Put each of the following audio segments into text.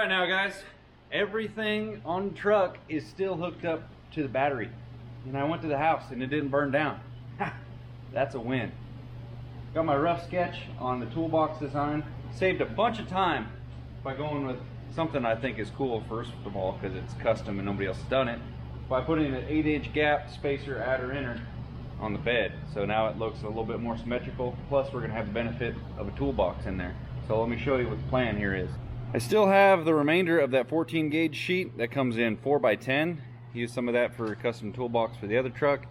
Alright now guys, everything on the truck is still hooked up to the battery. And I went to the house and it didn't burn down. That's a win. Got my rough sketch on the Toolbox design. Saved a bunch of time by going with something I think is cool first of all because it's custom and nobody else has done it. By putting an 8-inch gap spacer outer inner on the bed. So now it looks a little bit more symmetrical. Plus we're going to have the benefit of a toolbox in there. So let me show you what the plan here is. I still have the remainder of that 14 gauge sheet that comes in 4x10. Use some of that for a custom toolbox for the other truck,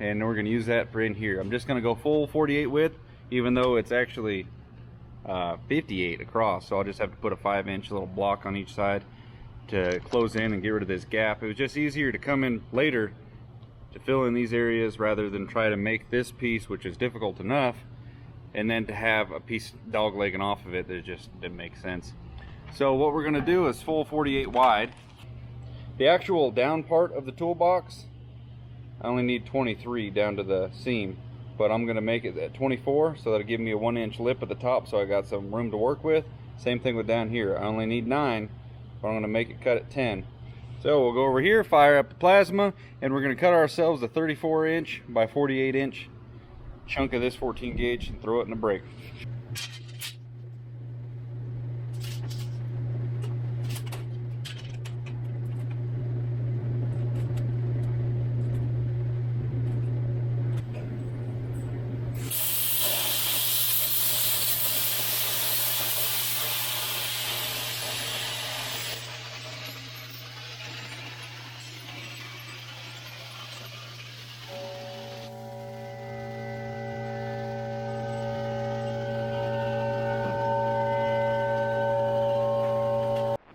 and we're going to use that for in here. I'm just going to go full 48 width, even though it's actually 58 across, so I'll just have to put a 5-inch little block on each side to close in and get rid of this gap. It was just easier to come in later to fill in these areas rather than try to make this piece, which is difficult enough, and then to have a piece dog-legging off of it that just didn't make sense. So what we're going to do is full 48 wide. The actual down part of the toolbox, I only need 23 down to the seam, but I'm going to make it at 24, so that'll give me a 1-inch lip at the top, so I got some room to work with. Same thing with down here. I only need 9, but I'm going to make it cut at 10. So we'll go over here, fire up the plasma, and we're going to cut ourselves a 34-inch by 48-inch chunk of this 14 gauge and throw it in the brake.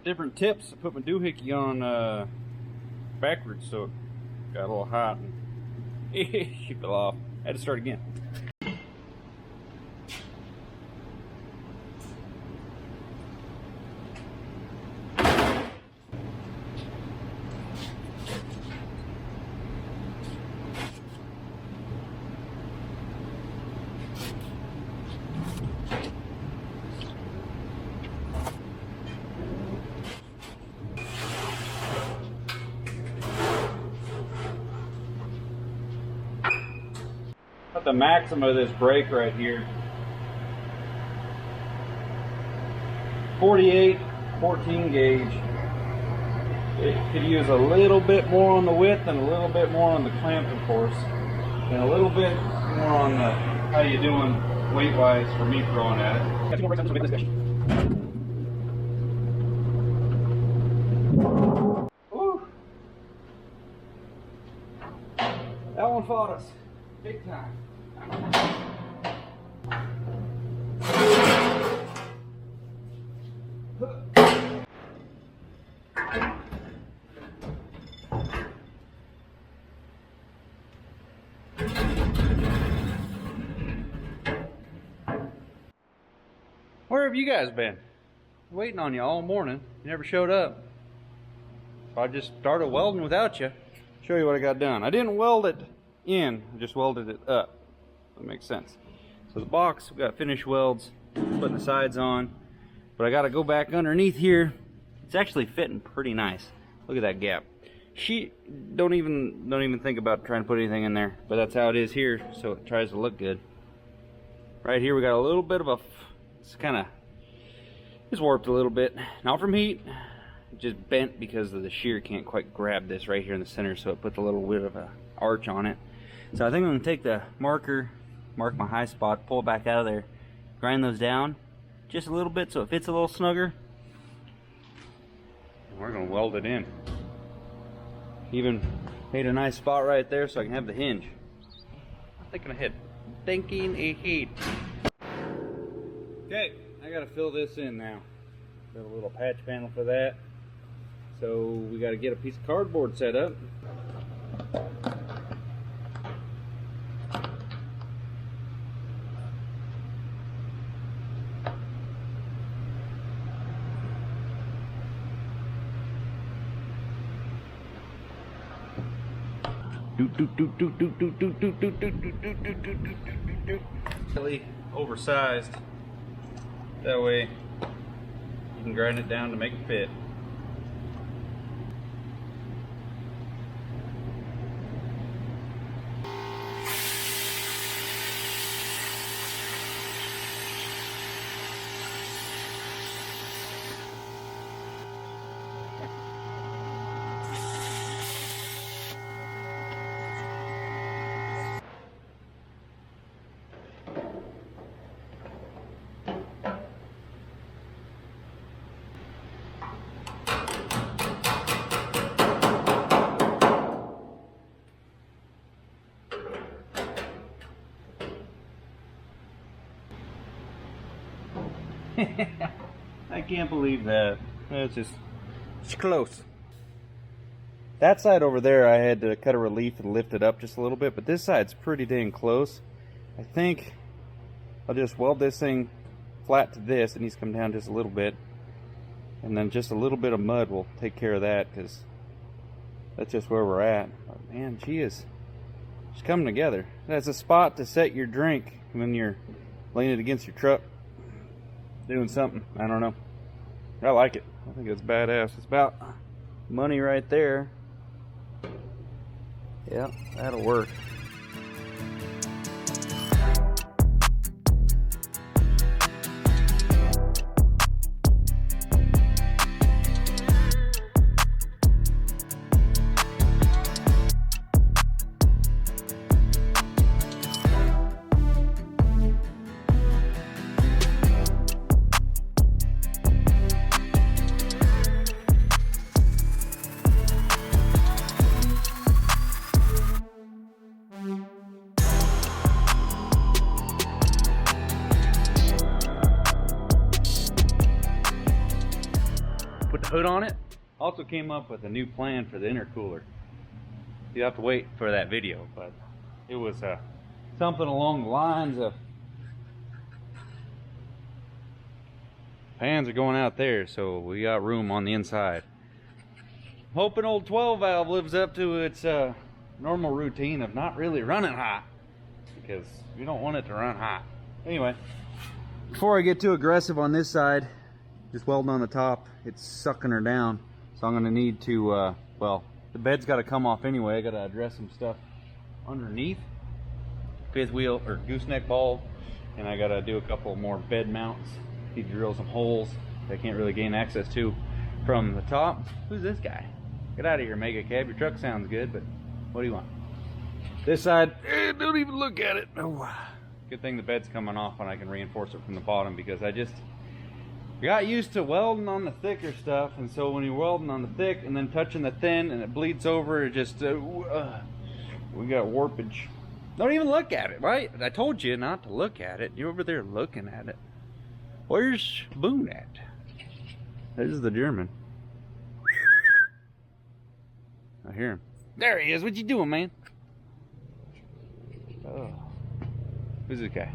Different tips. I put my doohickey on backwards, so it got a little hot and she fell off. I had to start again. The maximum of this brake right here, 48 14 gauge. It could use a little bit more on the width and a little bit more on the clamp, of course, and a little bit more on the how you doing weight wise for me throwing at it. Got 2 more brakes on this discussion. Woo. That one fought us big time. Where have you guys been? Waiting on you all morning. You never showed up. So I just started welding without you. Show you what I got done. I didn't weld it in, I just welded it up. That makes sense. So the box, we got finish welds, putting the sides on, but I got to go back underneath here. It's actually fitting pretty nice. Look at that gap. Don't even think about trying to put anything in there, but that's how it is here, so it tries to look good. Right here we got a little bit of it's warped a little bit, not from heat, just bent because of the shear can't quite grab this right here in the center, so it puts a little bit of an arch on it. So I think I'm going to take the marker, mark my high spot, pull it back out of there, grind those down just a little bit so it fits a little snugger. And we're going to weld it in. Even made a nice spot right there so I can have the hinge. Thinking ahead. Okay, I got to fill this in now. Got a little patch panel for that. So we got to get a piece of cardboard set up. Really oversized. That way You can grind it down to make it fit. I can't believe that. It's close. That side over there, I had to cut a relief and lift it up just a little bit, but this side's pretty dang close. I think I'll just weld this thing flat to this. It needs to come down just a little bit, and then just a little bit of mud will take care of that, because that's just where we're at. But man, she's coming together. That's a spot to set your drink when you're laying it against your truck, doing something. I don't know. I like it. I think it's badass. It's about money right there. Yeah, that'll work. Put the hood on it. Also came up with a new plan for the intercooler. You have to wait for that video, but it was something along the lines of fans are going out there, so we got room on the inside. Hoping old 12 valve lives up to its normal routine of not really running hot, because we don't want it to run hot. Anyway, before I get too aggressive on this side, just welding on the top, it's sucking her down. So I'm gonna need to, well, the bed's gotta come off anyway. I gotta address some stuff underneath. Fifth wheel or gooseneck ball, and I gotta do a couple more bed mounts. Need to drill some holes that I can't really gain access to from the top. Who's this guy? Get out of here, Mega Cab. Your truck sounds good, but what do you want? This side, don't even look at it. Oh. Good thing the bed's coming off and I can reinforce it from the bottom, because I just got used to welding on the thicker stuff, and so when you're welding on the thick and then touching the thin and it bleeds over, it just we got warpage. Don't even look at it, right? I told you not to look at it. You're over there looking at it. Where's Boone at? This is the German. I hear him. There he is. What you doing, man? Oh, who's this guy?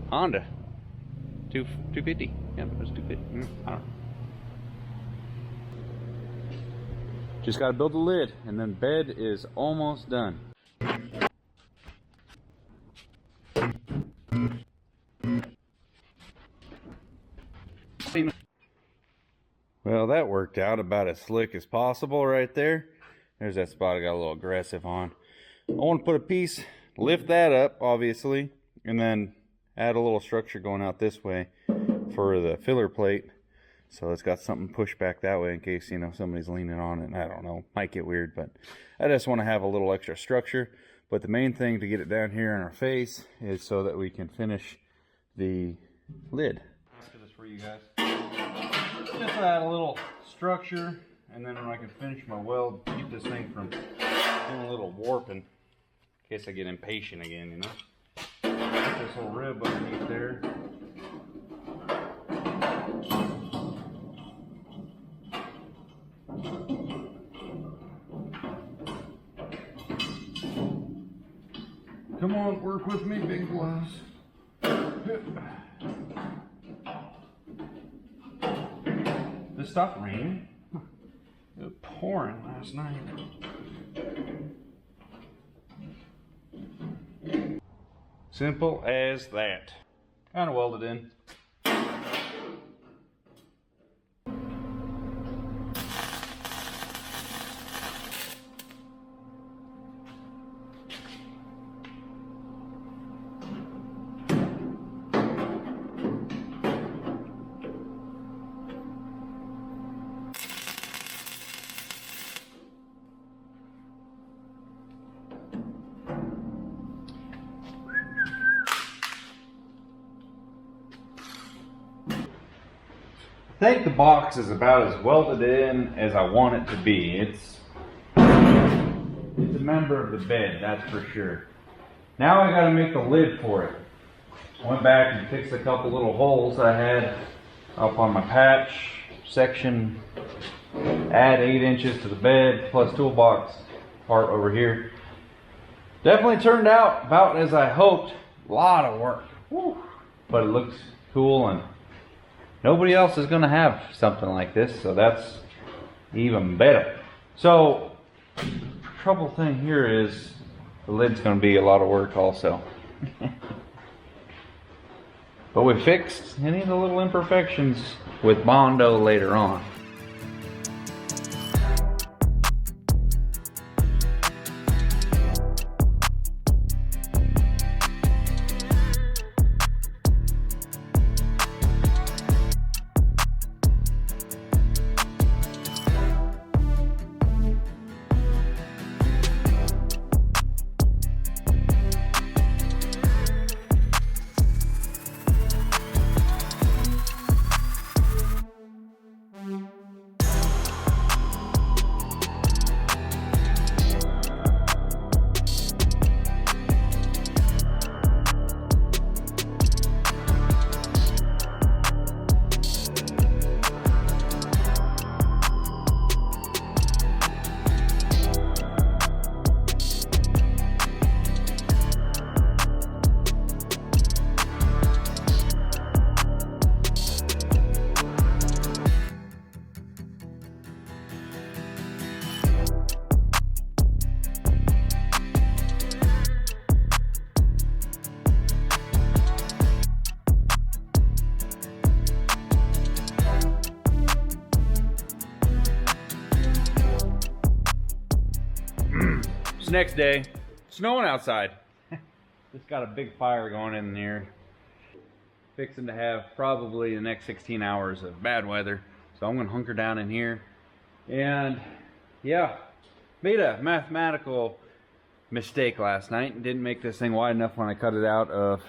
Honda. 250. Yeah, it was 250. I don't know. Just got to build the lid, and then bed is almost done. Well, that worked out about as slick as possible right there. There's that spot I got a little aggressive on. I want to put a piece, lift that up, obviously, and then add a little structure going out this way for the filler plate, so it's got something pushed back that way in case, you know, somebody's leaning on it. I don't know, might get weird, but I just want to have a little extra structure. But the main thing to get it down here in our face is so that we can finish the lid. After this for you guys, just add a little structure, and then when I can finish my weld, keep this thing from doing a little warping in case I get impatient again, you know. Put this little rib underneath there. Come on, work with me, big boys. This stopped raining. It was pouring last night. Simple as that. Kind of welded in. I think the box is about as welded in as I want it to be. It's a member of the bed, that's for sure. Now I gotta make the lid for it. I went back and fixed a couple little holes I had up on my patch section. Add 8 inches to the bed plus toolbox part over here. Definitely turned out about as I hoped. A lot of work. Woo. But it looks cool, and nobody else is going to have something like this, so that's even better. So, trouble thing here is the lid's going to be a lot of work also. But we fixed any of the little imperfections with Bondo later on. It's the next day, snowing outside. Just got a big fire going in here. Fixing to have probably the next 16 hours of bad weather. So I'm gonna hunker down in here. And yeah, made a mathematical mistake last night and didn't make this thing wide enough when I cut it out of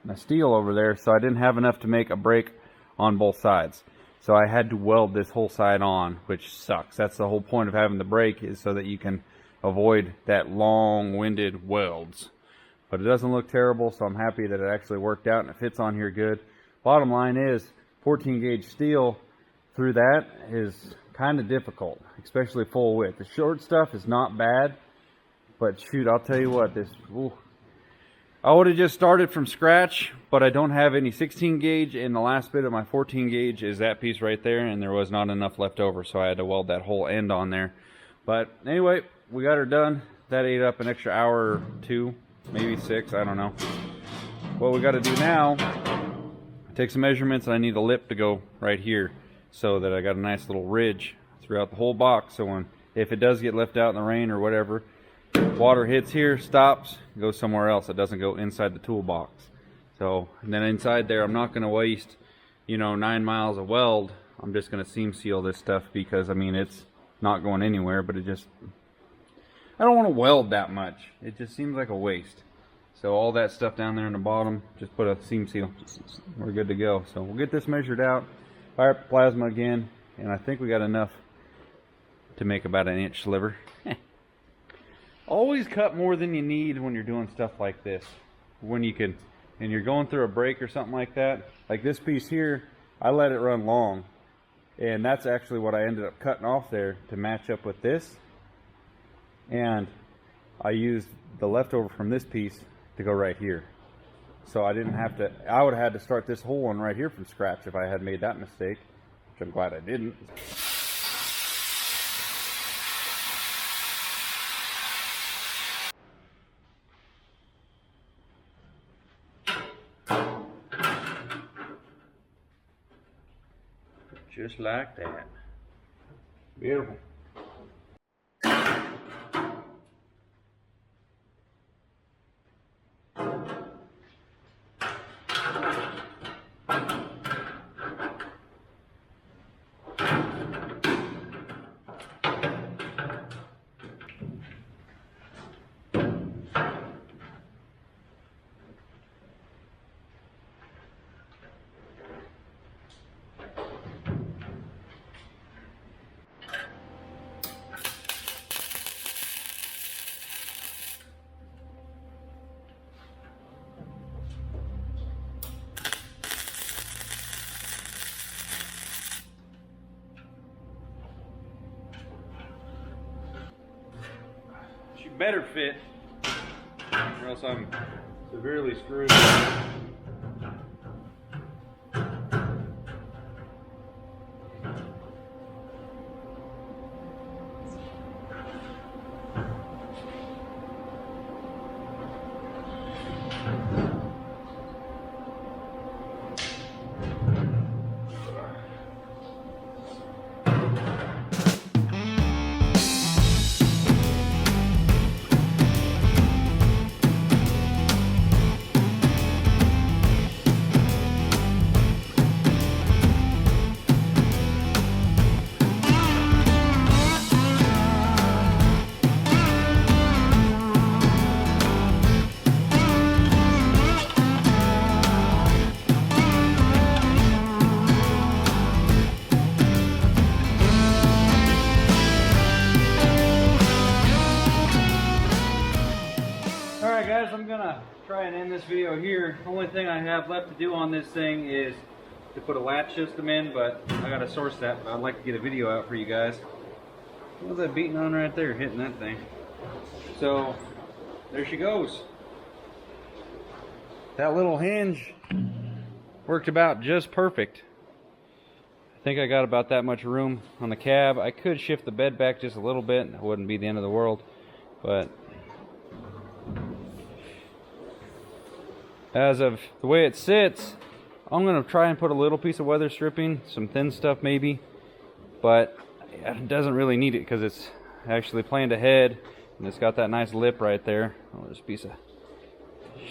my steel over there. So I didn't have enough to make a break on both sides. So I had to weld this whole side on, which sucks. That's the whole point of having the break, is so that you can avoid that long-winded welds. But it doesn't look terrible, so I'm happy that it actually worked out and it fits on here good. Bottom line is 14 gauge steel through that is kind of difficult, especially full width. The short stuff is not bad, but shoot, I'll tell you what, this, ooh. I would have just started from scratch, but I don't have any 16 gauge, and the last bit of my 14 gauge is that piece right there, and there was not enough left over, so I had to weld that whole end on there. But anyway, we got her done. That ate up an extra hour or 2, maybe 6, I don't know. What we got to do now, take some measurements, and I need a lip to go right here so that I got a nice little ridge throughout the whole box. So if it does get left out in the rain or whatever, water hits here, stops, goes somewhere else. It doesn't go inside the toolbox. So, and then inside there, I'm not going to waste, 9 miles of weld. I'm just going to seam seal this stuff because, I mean, it's not going anywhere, but it just, I don't want to weld that much. It just seems like a waste. So all that stuff down there in the bottom, just put a seam seal. We're good to go. So we'll get this measured out, fire up the plasma again, and I think we got enough to make about an inch sliver. Always cut more than you need when you're doing stuff like this. When you can, and you're going through a break or something like that. Like this piece here, I let it run long. And that's actually what I ended up cutting off there to match up with this. And I used the leftover from this piece to go right here. So I didn't have to, I would have had to start this whole one right here from scratch if I had made that mistake, which I'm glad I didn't. Just like that. Beautiful. She better fit, or else I'm severely screwed. Alright guys, I'm gonna try and end this video here. The only thing I have left to do on this thing is to put a latch system in, but I gotta source that. But I'd like to get a video out for you guys. What was that beating on right there, hitting that thing? So, there she goes. That little hinge worked about just perfect. I think I got about that much room on the cab. I could shift the bed back just a little bit. It wouldn't be the end of the world, but as of the way it sits, I'm going to try and put a little piece of weather stripping, some thin stuff maybe, but it doesn't really need it because it's actually planned ahead, and it's got that nice lip right there. Oh, there's a piece of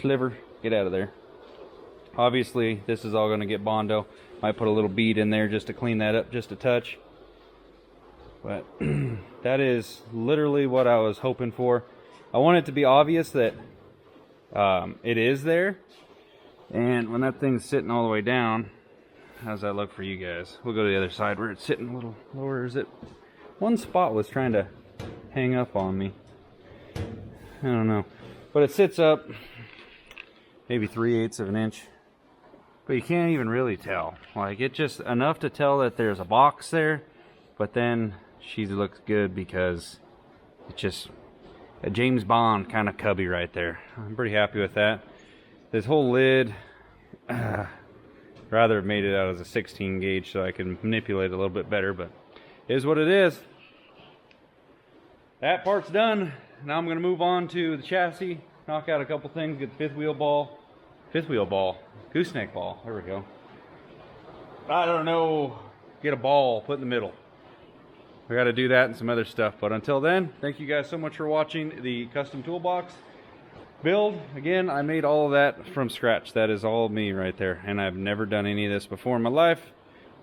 sliver. Get out of there. Obviously, this is all going to get Bondo. Might put a little bead in there just to clean that up just a touch. But that is literally what I was hoping for. I want it to be obvious that it is there. And when that thing's sitting all the way down, how's that look for you guys? We'll go to the other side where it's sitting a little lower. Is it? One spot was trying to hang up on me. I don't know. But it sits up maybe 3/8 of an inch. But you can't even really tell. Like, it's just enough to tell that there's a box there. But then she looks good because it's just a James Bond kind of cubby right there. I'm pretty happy with that. This whole lid, rather have made it out as a 16 gauge so I can manipulate it a little bit better, but it is what it is. That part's done. Now I'm going to move on to the chassis, knock out a couple things, get the fifth wheel ball, gooseneck ball, there we go. I don't know, get a ball, put in the middle. We got to do that and some other stuff, but until then, thank you guys so much for watching the custom toolbox build. Again, I made all of that from scratch. That is all me right there, and I've never done any of this before in my life.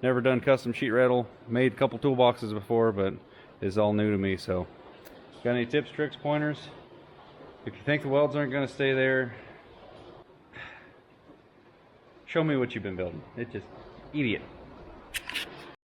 Never done custom sheet rattle. Made a couple toolboxes before, but it's all new to me. So, got any tips, tricks, pointers? If you think the welds aren't going to stay there, show me what you've been building. It's just idiot.